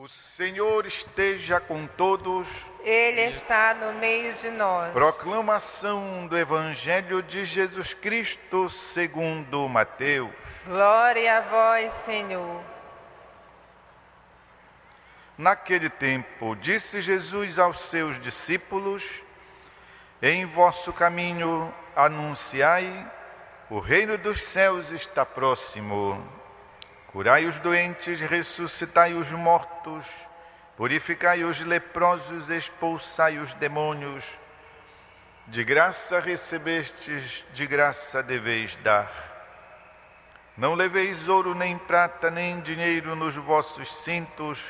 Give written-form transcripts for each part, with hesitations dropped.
O Senhor esteja com todos. Ele está no meio de nós. Proclamação do Evangelho de Jesus Cristo segundo Mateus. Glória a vós, Senhor. Naquele tempo, disse Jesus aos seus discípulos: em vosso caminho anunciai, o reino dos céus está próximo. Curai os doentes, ressuscitai os mortos, purificai os leprosos, expulsai os demônios. De graça recebestes, de graça deveis dar. Não leveis ouro, nem prata, nem dinheiro nos vossos cintos,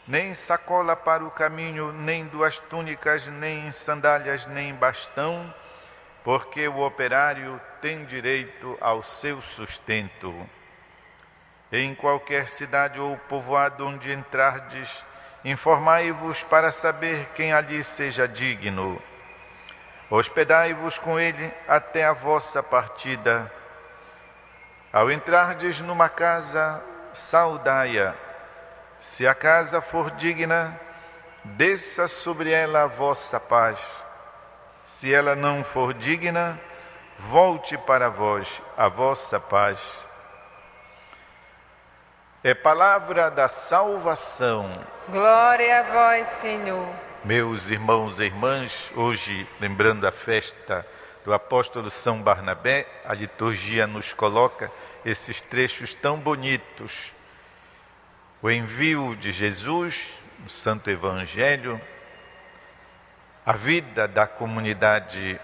nem sacola para o caminho, nem duas túnicas, nem sandálias, nem bastão, porque o operário tem direito ao seu sustento. Em qualquer cidade ou povoado onde entrardes, informai-vos para saber quem ali seja digno. Hospedai-vos com ele até a vossa partida. Ao entrardes numa casa, saudai-a. Se a casa for digna, desça sobre ela a vossa paz. Se ela não for digna, volte para vós a vossa paz. É palavra da salvação. Glória a vós, Senhor. Meus irmãos e irmãs, hoje, lembrando a festa do apóstolo São Barnabé, a liturgia nos coloca esses trechos tão bonitos. O envio de Jesus, o Santo Evangelho, a vida da comunidade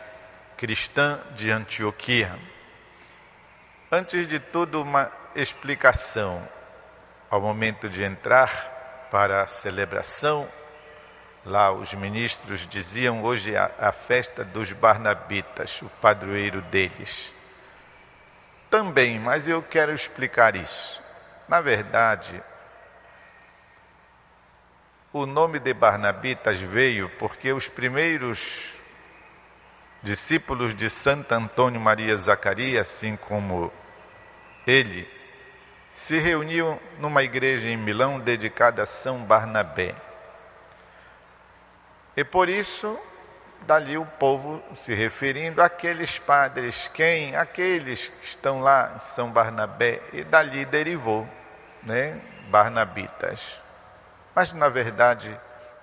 cristã de Antioquia. Antes de tudo, uma explicação. Ao momento de entrar para a celebração, lá os ministros diziam: hoje é a festa dos Barnabitas, o padroeiro deles. Também, mas eu quero explicar isso. Na verdade, o nome de Barnabitas veio porque os primeiros discípulos de Santo Antônio Maria Zacarias, assim como ele, se reuniam numa igreja em Milão dedicada a São Barnabé. E por isso, dali o povo se referindo àqueles padres, quem? Aqueles que estão lá em São Barnabé, e dali derivou, Barnabitas. Mas na verdade,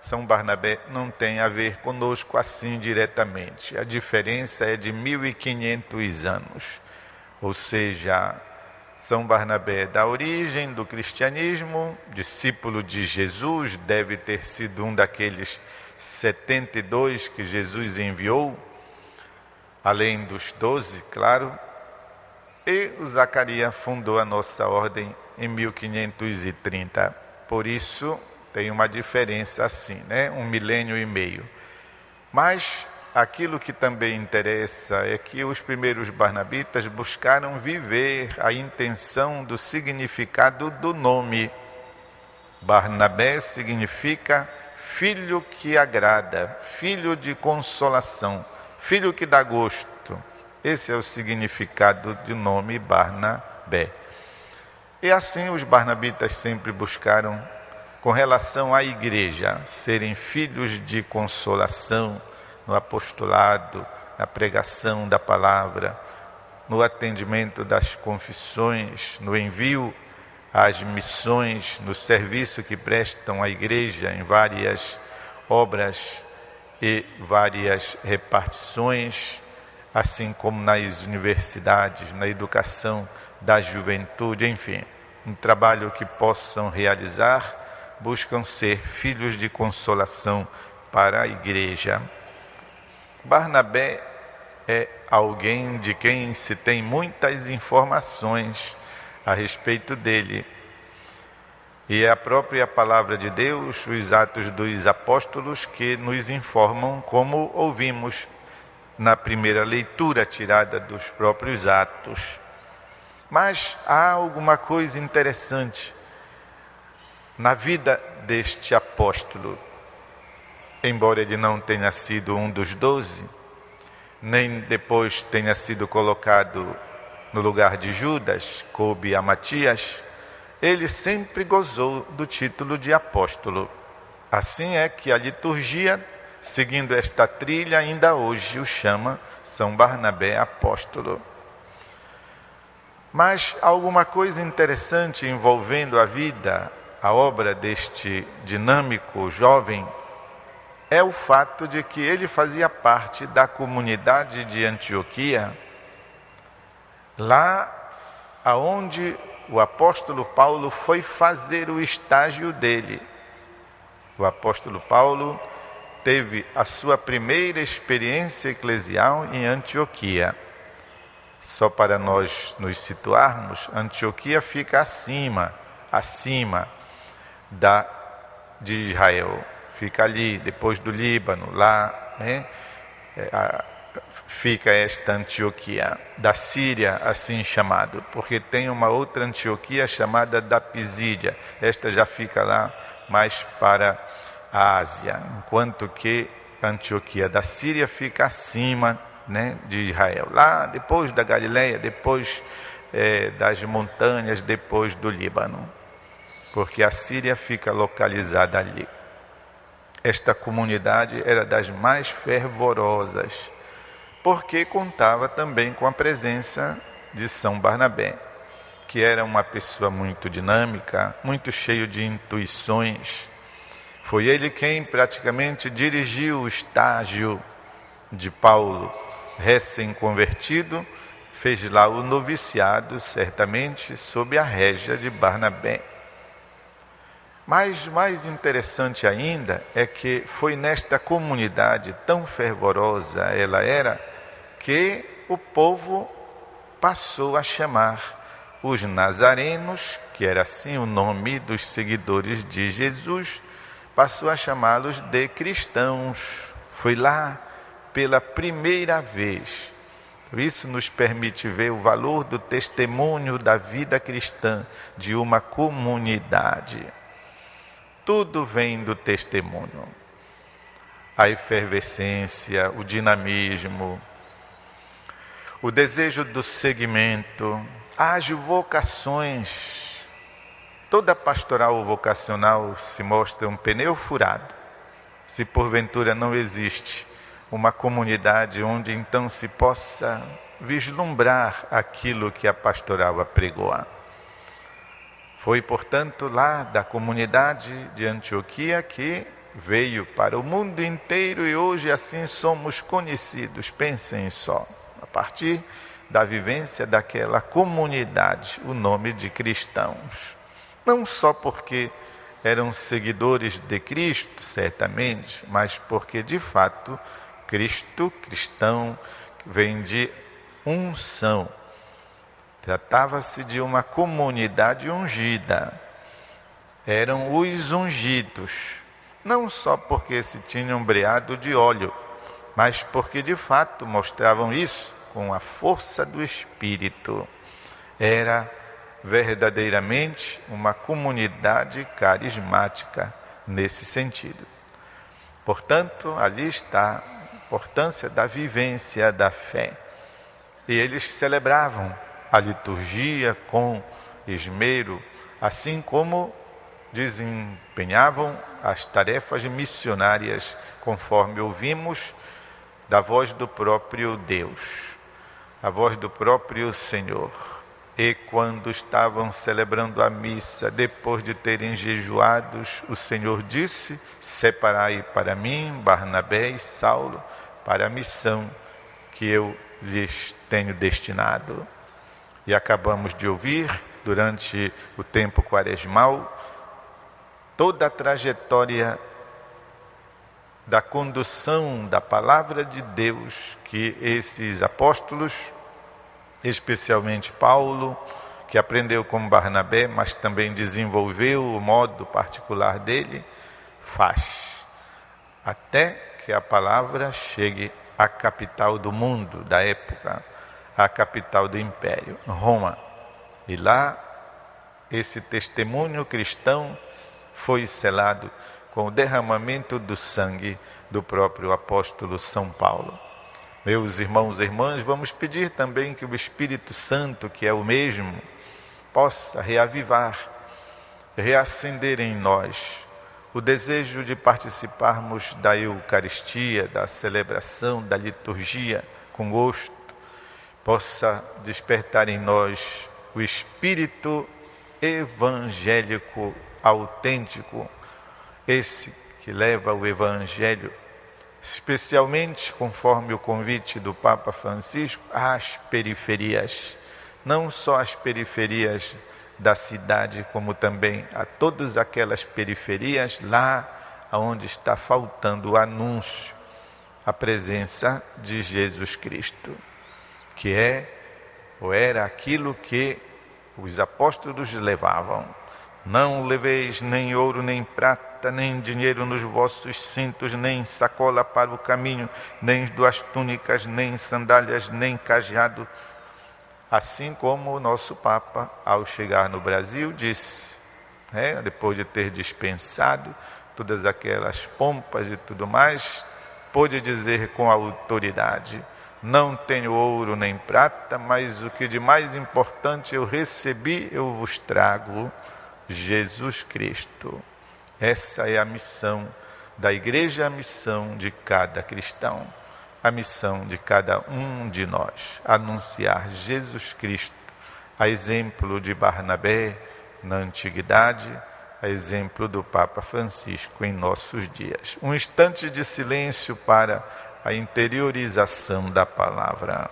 São Barnabé não tem a ver conosco assim diretamente. A diferença é de 1500 anos, ou seja, São Barnabé, da origem do cristianismo, discípulo de Jesus, deve ter sido um daqueles 72 que Jesus enviou, além dos 12, claro, e o Zacarias fundou a nossa ordem em 1530. Por isso, tem uma diferença assim, 1 milênio e meio. Mas aquilo que também interessa é que os primeiros barnabitas buscaram viver a intenção do significado do nome. Barnabé significa filho que agrada, filho de consolação, filho que dá gosto. Esse é o significado do nome Barnabé. E assim os barnabitas sempre buscaram, com relação à igreja, serem filhos de consolação, no apostolado, na pregação da palavra, no atendimento das confissões, no envio às missões, no serviço que prestam à igreja em várias obras e várias repartições, assim como nas universidades, na educação da juventude, enfim, um trabalho que possam realizar, buscam ser filhos de consolação para a igreja. Barnabé é alguém de quem se tem muitas informações a respeito dele. E é a própria palavra de Deus, os Atos dos Apóstolos, que nos informam, como ouvimos na primeira leitura tirada dos próprios Atos. Mas há alguma coisa interessante na vida deste apóstolo. Embora ele não tenha sido um dos 12, nem depois tenha sido colocado no lugar de Judas, coube a Matias, ele sempre gozou do título de apóstolo. Assim é que a liturgia, seguindo esta trilha, ainda hoje o chama São Barnabé apóstolo. Mas alguma coisa interessante envolvendo a vida, a obra deste dinâmico jovem, é o fato de que ele fazia parte da comunidade de Antioquia, lá aonde o apóstolo Paulo foi fazer o estágio dele. O apóstolo Paulo teve a sua primeira experiência eclesial em Antioquia. Só para nós nos situarmos, Antioquia fica acima de Israel. Fica ali, depois do Líbano, lá, né? Fica esta Antioquia, da Síria, assim chamado, porque tem uma outra Antioquia chamada da Pisídia. Esta já fica lá mais para a Ásia, enquanto que a Antioquia da Síria fica acima, né, de Israel, lá depois da Galileia, depois das montanhas, depois do Líbano, porque a Síria fica localizada ali. Esta comunidade era das mais fervorosas, porque contava também com a presença de São Barnabé, que era uma pessoa muito dinâmica, muito cheio de intuições. Foi ele quem praticamente dirigiu o estágio de Paulo, recém-convertido, fez lá o noviciado, certamente, sob a régia de Barnabé. Mas mais interessante ainda é que foi nesta comunidade tão fervorosa ela era, que o povo passou a chamar os nazarenos, que era assim o nome dos seguidores de Jesus, passou a chamá-los de cristãos. Foi lá pela primeira vez. Isso nos permite ver o valor do testemunho da vida cristã de uma comunidade. Tudo vem do testemunho. A efervescência, o dinamismo, o desejo do seguimento, as vocações. Toda pastoral vocacional se mostra um pneu furado, se porventura não existe uma comunidade onde então se possa vislumbrar aquilo que a pastoral apregoa. Foi, portanto, lá da comunidade de Antioquia que veio para o mundo inteiro e hoje assim somos conhecidos. Pensem só, a partir da vivência daquela comunidade, o nome de cristãos. Não só porque eram seguidores de Cristo, certamente, mas porque, de fato, cristão, vem de unção. Tratava-se de uma comunidade ungida. Eram os ungidos, não só porque se tinham ombreado de óleo, mas porque de fato mostravam isso com a força do Espírito. Era verdadeiramente uma comunidade carismática nesse sentido. Portanto, ali está a importância da vivência da fé. E eles celebravam a liturgia com esmero, assim como desempenhavam as tarefas missionárias, conforme ouvimos da voz do próprio Deus, a voz do próprio Senhor. E quando estavam celebrando a missa, depois de terem jejuados, o Senhor disse: separai para mim Barnabé e Saulo para a missão que eu lhes tenho destinado. E acabamos de ouvir, durante o tempo quaresmal, toda a trajetória da condução da palavra de Deus que esses apóstolos, especialmente Paulo, que aprendeu com Barnabé, mas também desenvolveu o modo particular dele, faz, até que a palavra chegue à capital do mundo da época, à capital do império, Roma. E lá, esse testemunho cristão foi selado com o derramamento do sangue do próprio apóstolo São Paulo. Meus irmãos e irmãs, vamos pedir também que o Espírito Santo, que é o mesmo, possa reavivar reacender em nós o desejo de participarmos da Eucaristia, da celebração, da liturgia com gosto, possa despertar em nós o espírito evangélico autêntico, esse que leva o Evangelho, especialmente conforme o convite do Papa Francisco, às periferias, não só às periferias da cidade, como também a todas aquelas periferias lá onde está faltando o anúncio, a presença de Jesus Cristo, que é ou era aquilo que os apóstolos levavam. Não leveis nem ouro, nem prata, nem dinheiro nos vossos cintos, nem sacola para o caminho, nem 2 túnicas, nem sandálias, nem cajado. Assim como o nosso Papa, ao chegar no Brasil, disse, depois de ter dispensado todas aquelas pompas e tudo mais, pôde dizer com autoridade: não tenho ouro nem prata, mas o que de mais importante eu recebi, eu vos trago, Jesus Cristo. Essa é a missão da Igreja, a missão de cada cristão, a missão de cada um de nós, anunciar Jesus Cristo, a exemplo de Barnabé na antiguidade, a exemplo do Papa Francisco em nossos dias. Um instante de silêncio para a interiorização da palavra.